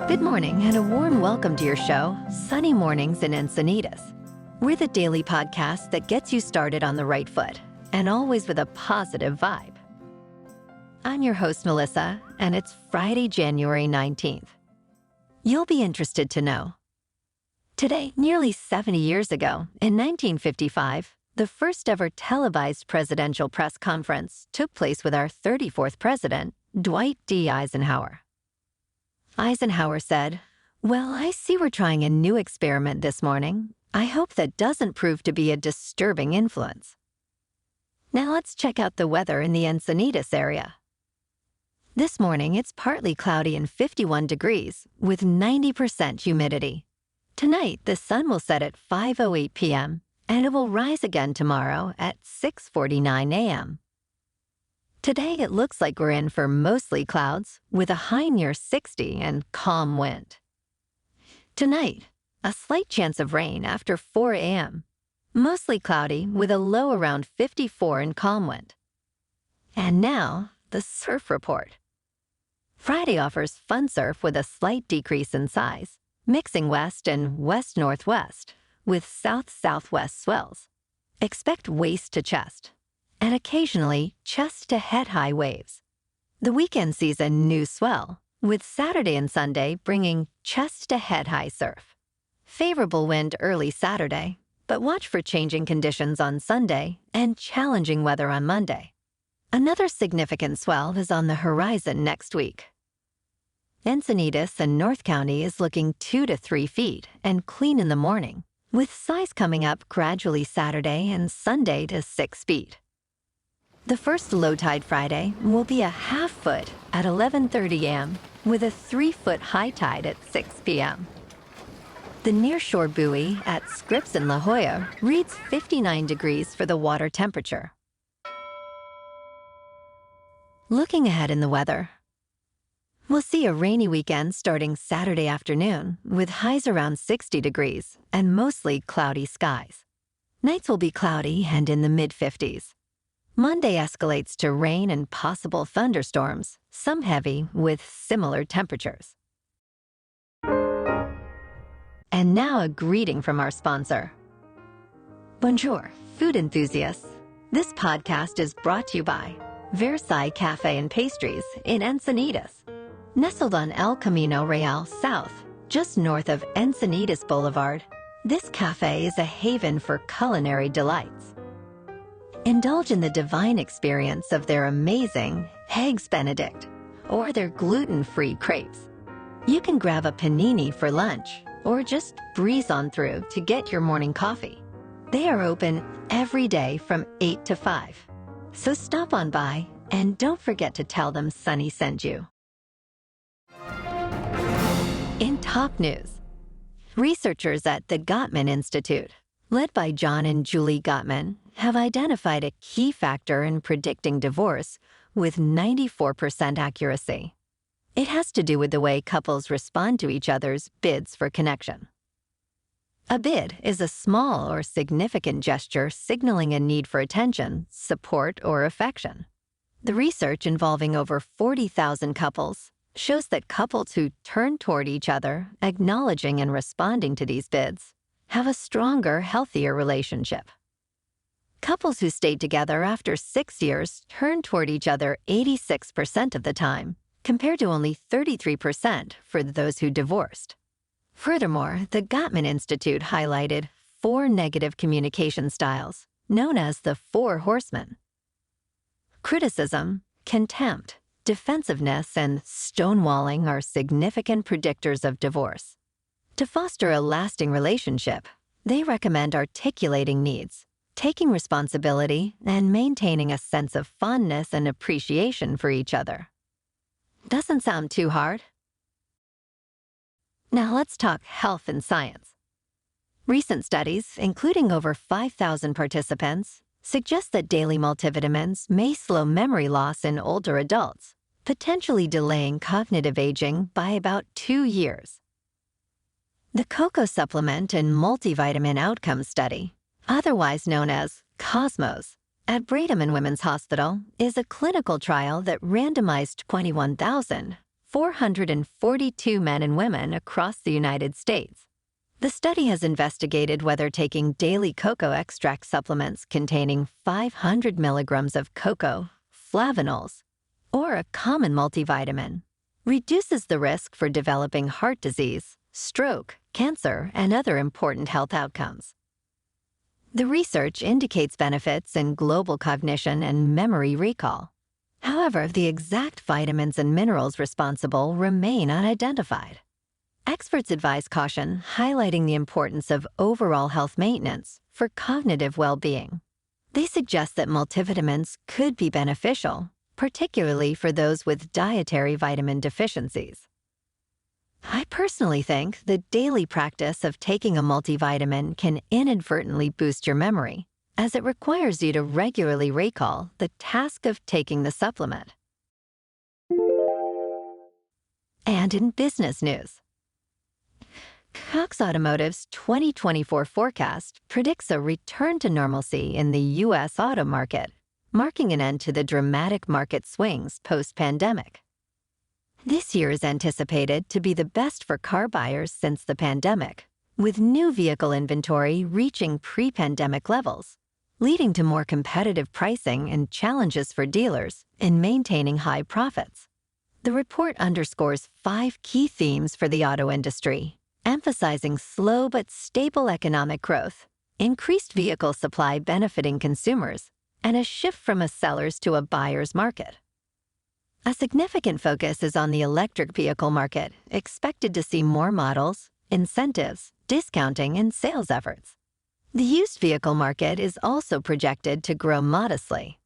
Good morning and a warm welcome to your show, Sunny Mornings in Encinitas. We're the daily podcast that gets you started on the right foot and always with a positive vibe. I'm your host, Melissa, and it's Friday, January 19th. You'll be interested to know. Today, nearly 70 years ago, in 1955, the first ever televised presidential press conference took place with our 34th president, Dwight D. Eisenhower. Eisenhower said, "Well, I see we're trying a new experiment this morning. I hope that doesn't prove to be a disturbing influence." Now let's check out the weather in the Encinitas area. This morning, it's partly cloudy and 51 degrees with 90% humidity. Tonight, the sun will set at 5:08 p.m., and it will rise again tomorrow at 6:49 a.m. Today, it looks like we're in for mostly clouds with a high near 60 and calm wind. Tonight, a slight chance of rain after 4 a.m., mostly cloudy with a low around 54 and calm wind. And now, the surf report. Friday offers fun surf with a slight decrease in size, mixing west and west-northwest with south-southwest swells. Expect waist to chest, and occasionally chest-to-head-high waves. The weekend sees a new swell, with Saturday and Sunday bringing chest-to-head-high surf. Favorable wind early Saturday, but watch for changing conditions on Sunday and challenging weather on Monday. Another significant swell is on the horizon next week. Encinitas and North County is looking 2 to 3 feet and clean in the morning, with size coming up gradually Saturday and Sunday to 6 feet. The first low tide Friday will be a half foot at 11:30 a.m. with a 3-foot high tide at 6 p.m. The nearshore buoy at Scripps in La Jolla reads 59 degrees for the water temperature. Looking ahead in the weather, we'll see a rainy weekend starting Saturday afternoon with highs around 60 degrees and mostly cloudy skies. Nights will be cloudy and in the mid-50s. Monday escalates to rain and possible thunderstorms, some heavy with similar temperatures. And now a greeting from our sponsor. Bonjour, food enthusiasts. This podcast is brought to you by Versailles Cafe and Pastries in Encinitas. Nestled on El Camino Real South, just north of Encinitas Boulevard, this cafe is a haven for culinary delights. Indulge in the divine experience of their amazing Eggs Benedict or their gluten-free crepes. You can grab a panini for lunch or just breeze on through to get your morning coffee. They are open every day from 8 to 5. So stop on by and don't forget to tell them Sunny sent you. In top news, researchers at the Gottman Institute, led by John and Julie Gottman, have identified a key factor in predicting divorce with 94% accuracy. It has to do with the way couples respond to each other's bids for connection. A bid is a small or significant gesture signaling a need for attention, support, or affection. The research involving over 40,000 couples shows that couples who turn toward each other, acknowledging and responding to these bids, have a stronger, healthier relationship. Couples who stayed together after 6 years turn toward each other 86% of the time, compared to only 33% for those who divorced. Furthermore, the Gottman Institute highlighted 4 negative communication styles, known as the 4 horsemen. Criticism, contempt, defensiveness, and stonewalling are significant predictors of divorce. To foster a lasting relationship, they recommend articulating needs, taking responsibility, and maintaining a sense of fondness and appreciation for each other. Doesn't sound too hard. Now let's talk health and science. Recent studies, including over 5,000 participants, suggest that daily multivitamins may slow memory loss in older adults, potentially delaying cognitive aging by about 2 years. The cocoa supplement and multivitamin outcome study, otherwise known as COSMOS, at Brigham and Women's Hospital, is a clinical trial that randomized 21,000 442 men and women across the United States. The study has investigated whether taking daily cocoa extract supplements containing 500 milligrams of cocoa, flavonols, or a common multivitamin reduces the risk for developing heart disease, stroke, cancer, and other important health outcomes. The research indicates benefits in global cognition and memory recall. However, the exact vitamins and minerals responsible remain unidentified. Experts advise caution, highlighting the importance of overall health maintenance for cognitive well-being. They suggest that multivitamins could be beneficial, particularly for those with dietary vitamin deficiencies. I personally think the daily practice of taking a multivitamin can inadvertently boost your memory, as it requires you to regularly recall the task of taking the supplement. And in business news, Cox Automotive's 2024 forecast predicts a return to normalcy in the U.S. auto market, marking an end to the dramatic market swings post-pandemic. This year is anticipated to be the best for car buyers since the pandemic, with new vehicle inventory reaching pre-pandemic levels, leading to more competitive pricing and challenges for dealers in maintaining high profits. The report underscores 5 key themes for the auto industry, emphasizing slow but stable economic growth, increased vehicle supply benefiting consumers, and a shift from a seller's to a buyer's market. A significant focus is on the electric vehicle market, expected to see more models, incentives, discounting, and sales efforts. The used vehicle market is also projected to grow modestly.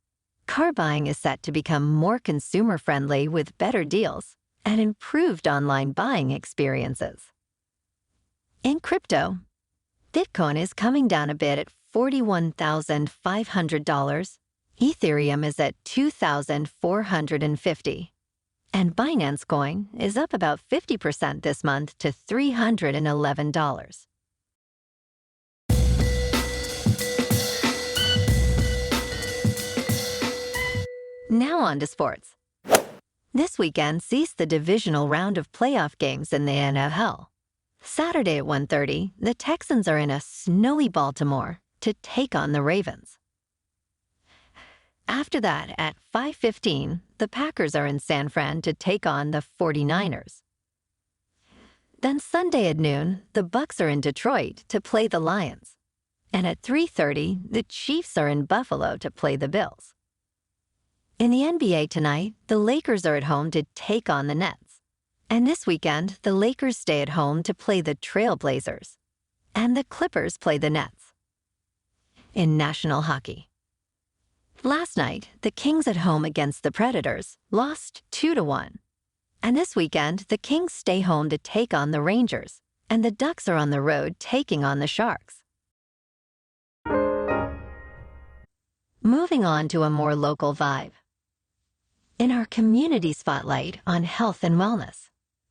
Car buying is set to become more consumer-friendly with better deals and improved online buying experiences. In crypto, Bitcoin is coming down a bit at $41,500, Ethereum is at $2,450, and Binance Coin is up about 50% this month to $311. Now on to sports. This weekend sees the divisional round of playoff games in the NFL. Saturday at 1:30, the Texans are in a snowy Baltimore to take on the Ravens. After that, at 5:15, the Packers are in San Fran to take on the 49ers. Then Sunday at noon, the Bucs are in Detroit to play the Lions. And at 3:30, the Chiefs are in Buffalo to play the Bills. In the NBA tonight, the Lakers are at home to take on the Nets. And this weekend, the Lakers stay at home to play the Trailblazers. And the Clippers play the Nets. In national hockey, last night, the Kings at home against the Predators lost 2-1. And this weekend, the Kings stay home to take on the Rangers, and the Ducks are on the road taking on the Sharks. Moving on to a more local vibe. In our community spotlight on health and wellness,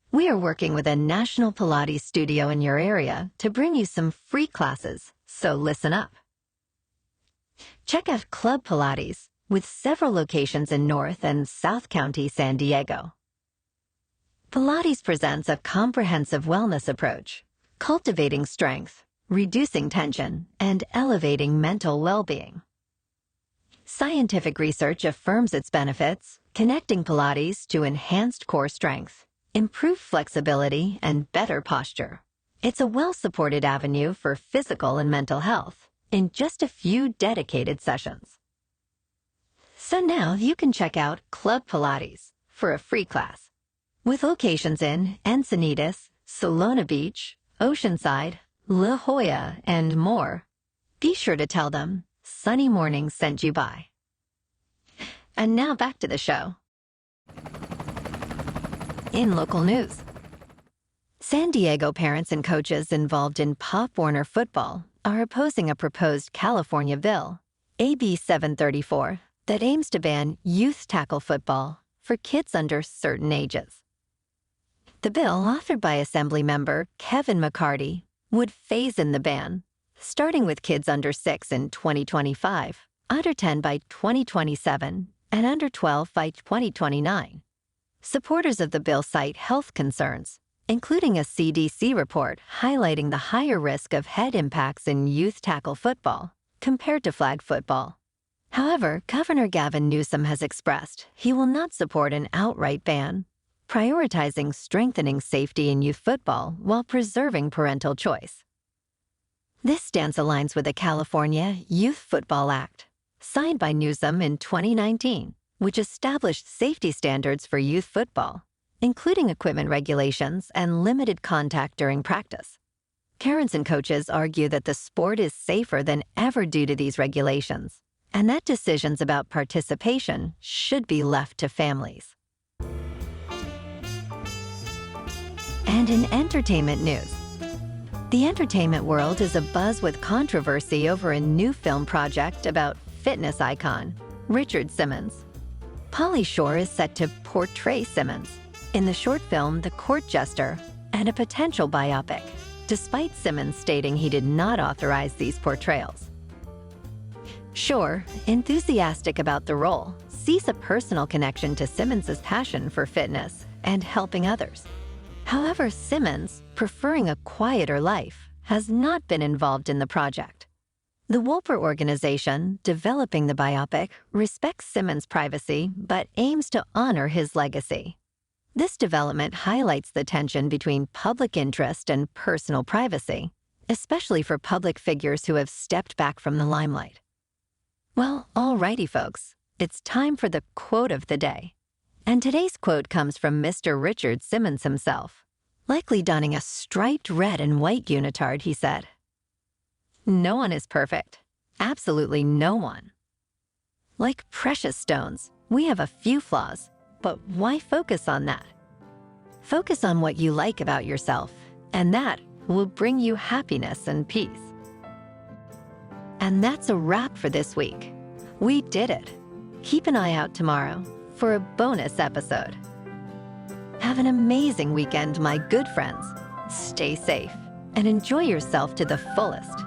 we are working with a national Pilates studio in your area to bring you some free classes, so listen up. Check out Club Pilates, with several locations in North and South County, San Diego. Pilates presents a comprehensive wellness approach, cultivating strength, reducing tension, and elevating mental well-being. Scientific research affirms its benefits, connecting Pilates to enhanced core strength, improved flexibility, and better posture. It's a well-supported avenue for physical and mental health in just a few dedicated sessions. So now you can check out Club Pilates for a free class. With locations in Encinitas, Solana Beach, Oceanside, La Jolla, and more, be sure to tell them Sunny Mornings sent you by. And now back to the show. In local news, San Diego parents and coaches involved in Pop Warner football are opposing a proposed California bill, AB 734, that aims to ban youth tackle football for kids under certain ages. The bill, authored by Assemblymember Kevin McCarty, would phase in the ban, starting with kids under 6 in 2025, under 10 by 2027, and under 12 by 2029. Supporters of the bill cite health concerns, including a CDC report highlighting the higher risk of head impacts in youth tackle football compared to flag football. However, Governor Gavin Newsom has expressed he will not support an outright ban, prioritizing strengthening safety in youth football while preserving parental choice. This stance aligns with the California Youth Football Act, signed by Newsom in 2019, which established safety standards for youth football, including equipment regulations and limited contact during practice. Parents and coaches argue that the sport is safer than ever due to these regulations, and that decisions about participation should be left to families. And in entertainment news, the entertainment world is abuzz with controversy over a new film project about fitness icon Richard Simmons. Pauly Shore is set to portray Simmons in the short film The Court Jester and a potential biopic, despite Simmons stating he did not authorize these portrayals. Shore, enthusiastic about the role, sees a personal connection to Simmons' passion for fitness and helping others. However, Simmons, preferring a quieter life, has not been involved in the project. The Wolper organization, developing the biopic, respects Simmons' privacy but aims to honor his legacy. This development highlights the tension between public interest and personal privacy, especially for public figures who have stepped back from the limelight. Well, alrighty, folks, it's time for the quote of the day. And today's quote comes from Mr. Richard Simmons himself. Likely donning a striped red and white unitard, he said, "No one is perfect. Absolutely no one. Like precious stones, we have a few flaws, but why focus on that? Focus on what you like about yourself, and that will bring you happiness and peace." And that's a wrap for this week. We did it. Keep an eye out tomorrow for a bonus episode. Have an amazing weekend, my good friends. Stay safe and enjoy yourself to the fullest.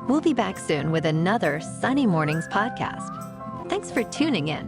We'll be back soon with another Sunny Mornings podcast. Thanks for tuning in.